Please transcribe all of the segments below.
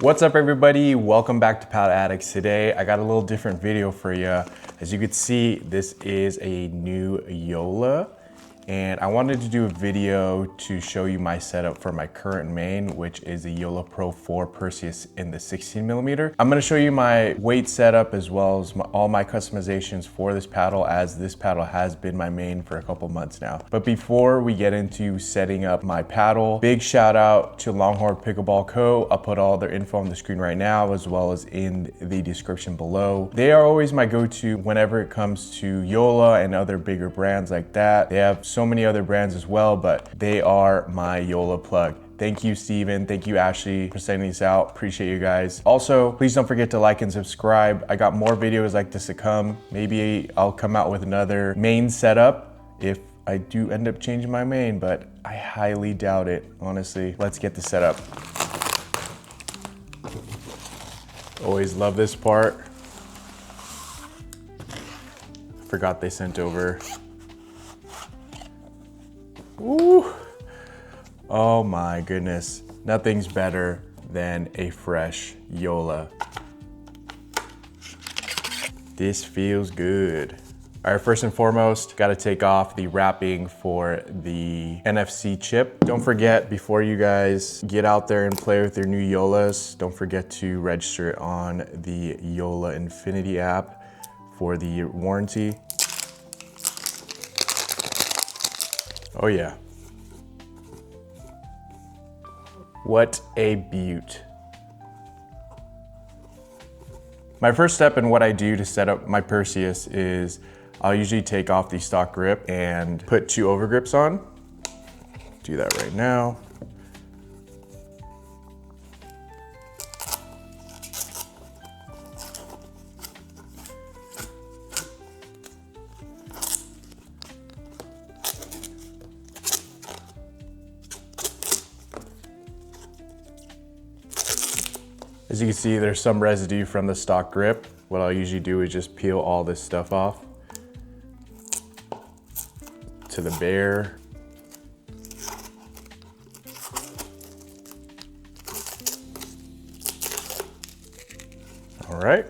What's up everybody? Welcome back to Paddle Addicts. Today I got a little different video for you. As you can see, this is a new Joola, and I wanted to do a video to show you my setup for my current main, which is a Joola Pro IV Perseus in the 16mm. I'm gonna show you my weight setup as well as all my customizations for this paddle, as this paddle has been my main for a couple months now. But before we get into setting up my paddle, big shout out to Longhorn Pickleball Co. I'll put all their info on the screen right now as well as in the description below. They are always my go-to whenever it comes to Joola and other bigger brands like that. They have so many other brands as well, but they are my Joola plug. Thank you, Steven. Thank you, Ashley, for sending these out. Appreciate you guys. Also, please don't forget to like and subscribe. I got more videos like this to come. Maybe I'll come out with another main setup if I do end up changing my main, but I highly doubt it, honestly. Let's get the setup. Always love this part. Forgot they sent over. Ooh. Oh my goodness. Nothing's better than a fresh Joola. This feels good. All right, first and foremost, gotta take off the wrapping for the NFC chip. Don't forget, before you guys get out there and play with your new Joolas, don't forget to register it on the Joola Infinity app for the warranty. Oh yeah. What a beaut. My first step in what I do to set up my Perseus is I'll usually take off the stock grip and put 2 Overgrips on. Do that right now. As you can see, there's some residue from the stock grip. What I'll usually do is just peel all this stuff off to the bare. All right.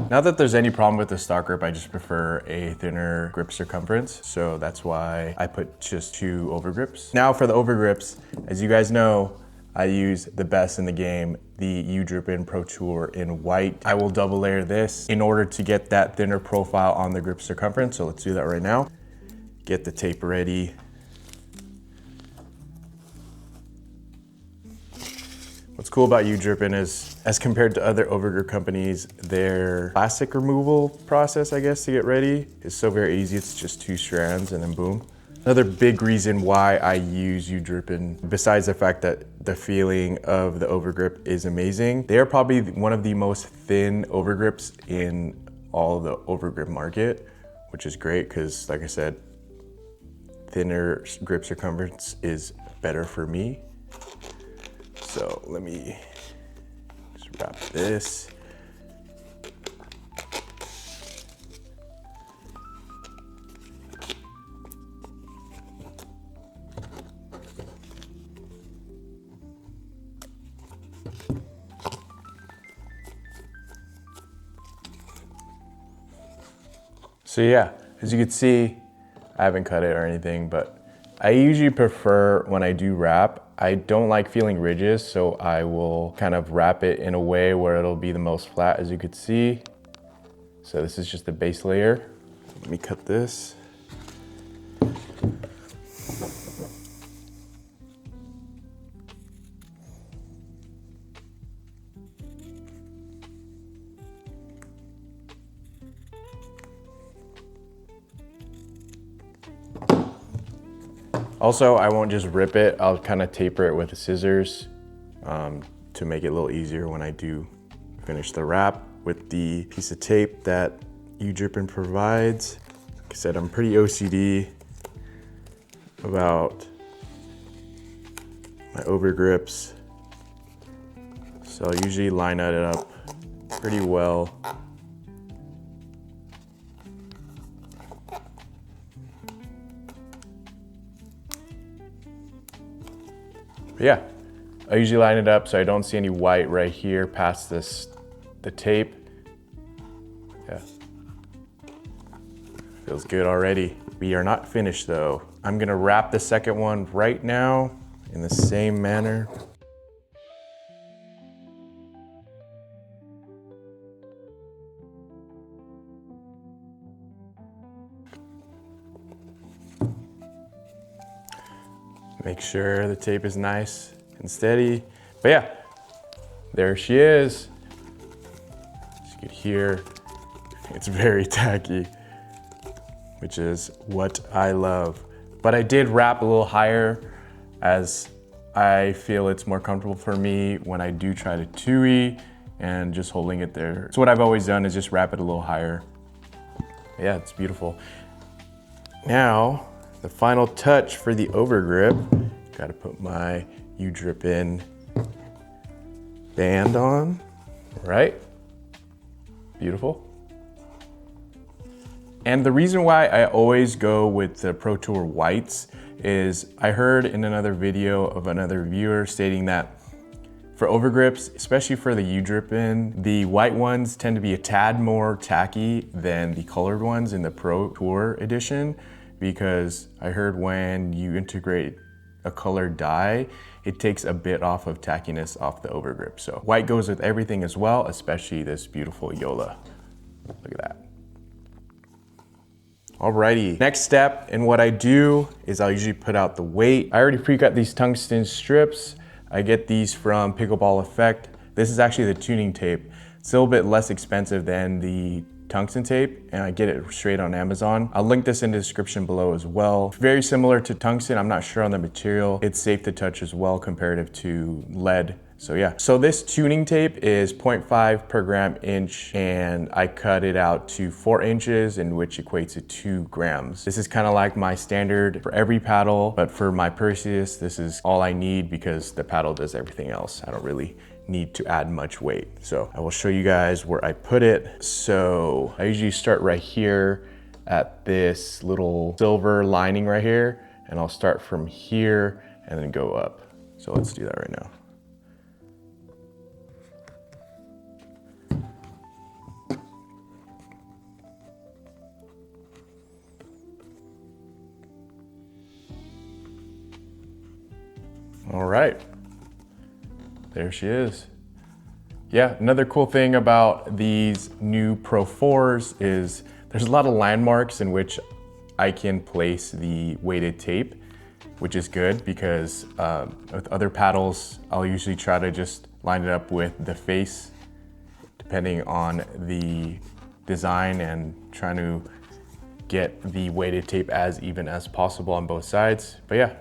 Not that there's any problem with the stock grip, I just prefer a thinner grip circumference. So that's why I put just 2 Overgrips. Now for the Overgrips, as you guys know, I use the best in the game, the Overgrip Pro Tour in white. I will double layer this in order to get that thinner profile on the grip circumference. So let's do that right now. Get the tape ready. What's cool about Overgrip is, as compared to other Overgrip companies, their plastic removal process, I guess, to get ready is so very easy. It's just 2 strands and then boom. Another big reason why I use Overgrip, besides the fact that the feeling of the Overgrip is amazing, they are probably one of the most thin Overgrips in all of the Overgrip market, which is great because, like I said, thinner grip circumference is better for me. So let me just wrap this. So yeah, as you can see, I haven't cut it or anything, but I usually prefer when I do wrap, I don't like feeling ridges, so I will kind of wrap it in a way where it'll be the most flat, as you could see. So this is just the base layer. Let me cut this. Also, I won't just rip it. I'll kind of taper it with the scissors to make it a little easier when I do finish the wrap with the piece of tape that Overgrip provides. Like I said, I'm pretty OCD about my Overgrips, so I usually line it up pretty well. But yeah, I usually line it up so I don't see any white right here past the tape. Yeah. Feels good already. We are not finished though. I'm gonna wrap the second one right now in the same manner. Make sure the tape is nice and steady. But yeah, there she is. As you can hear, it's very tacky, which is what I love. But I did wrap a little higher as I feel it's more comfortable for me when I do try to tui and just holding it there. So what I've always done is just wrap it a little higher. Yeah, it's beautiful. Now, the final touch for the Overgrip. Gotta put my U-Drip in band on, right? Beautiful. And the reason why I always go with the Pro Tour whites is I heard in another video of another viewer stating that for Overgrips, especially for the U-Drip in, the white ones tend to be a tad more tacky than the colored ones in the Pro Tour edition, because I heard when you integrate a colored dye, it takes a bit off of tackiness off the Overgrip. So white goes with everything as well, especially this beautiful Joola. Look at that. Alrighty, next step in what I do is I'll usually put out the weight. I already pre-cut these tungsten strips. I get these from Pickleball Effect. This is actually the tuning tape. It's a little bit less expensive than the tungsten tape, and I get it straight on Amazon. I'll link this in the description below as well. Very similar to tungsten. I'm not sure on the material. It's safe to touch as well comparative to lead. So yeah, so this tuning tape is 0.5 per gram inch, and I cut it out to 4 inches, in which equates to 2 grams. This is kind of like my standard for every paddle, but for my Perseus, this is all I need because the paddle does everything else. I don't really need to add much weight. So I will show you guys where I put it. So I usually start right here at this little silver lining right here, and I'll start from here and then go up. So let's do that right now. All right, there she is. Yeah, another cool thing about these new Pro 4s is there's a lot of landmarks in which I can place the weighted tape, which is good because with other paddles, I'll usually try to just line it up with the face, depending on the design, and trying to get the weighted tape as even as possible on both sides. But yeah,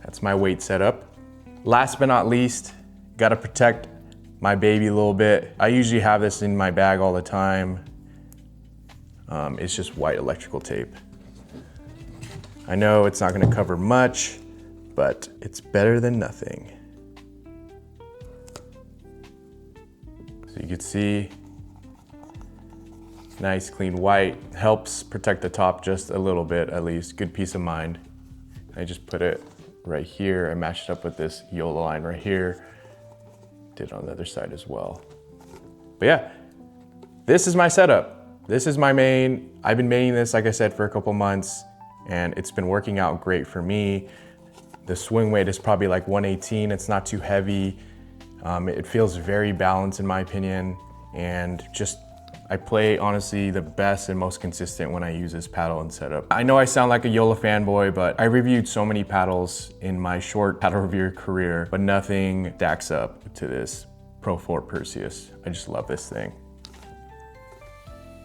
that's my weight setup. Last but not least, gotta protect my baby a little bit. I usually have this in my bag all the time. It's just white electrical tape. I know it's not gonna cover much, but it's better than nothing. So you can see, nice clean white. Helps protect the top just a little bit at least, good peace of mind. I just put it right here. I matched it up with this Joola line right here. Did it on the other side as well. But yeah, this is my setup. This is my main. I've been making this, like I said, for a couple months, and it's been working out great for me. The swing weight is probably like 118. It's not too heavy. It feels very balanced in my opinion, and just I play honestly the best and most consistent when I use this paddle and setup. I know I sound like a Joola fanboy, but I reviewed so many paddles in my short paddle review career, but nothing stacks up to this Pro 4 Perseus. I just love this thing.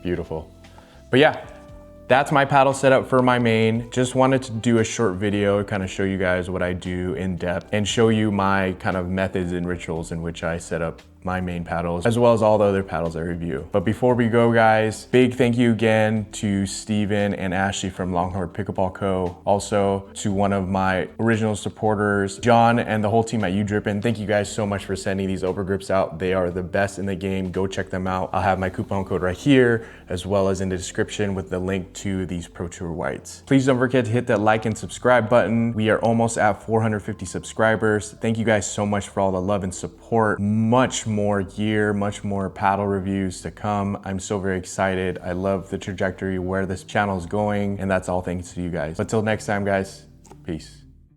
Beautiful. But yeah, that's my paddle setup for my main. Just wanted to do a short video to kind of show you guys what I do in depth and show you my kind of methods and rituals in which I set up my main paddles, as well as all the other paddles I review. But before we go, guys, big thank you again to Steven and Ashley from Longhorn Pickleball Co. Also to one of my original supporters, John, and the whole team at Overgrip. Thank you guys so much for sending these Overgrips out. They are the best in the game. Go check them out. I'll have my coupon code right here, as well as in the description with the link to these Pro Tour whites. Please don't forget to hit that like and subscribe button. We are almost at 450 subscribers. Thank you guys so much for all the love and support. Much more gear, much more paddle reviews to come. I'm so very excited. I love the trajectory where this channel is going, and that's all thanks to you guys. But till next time, guys, peace.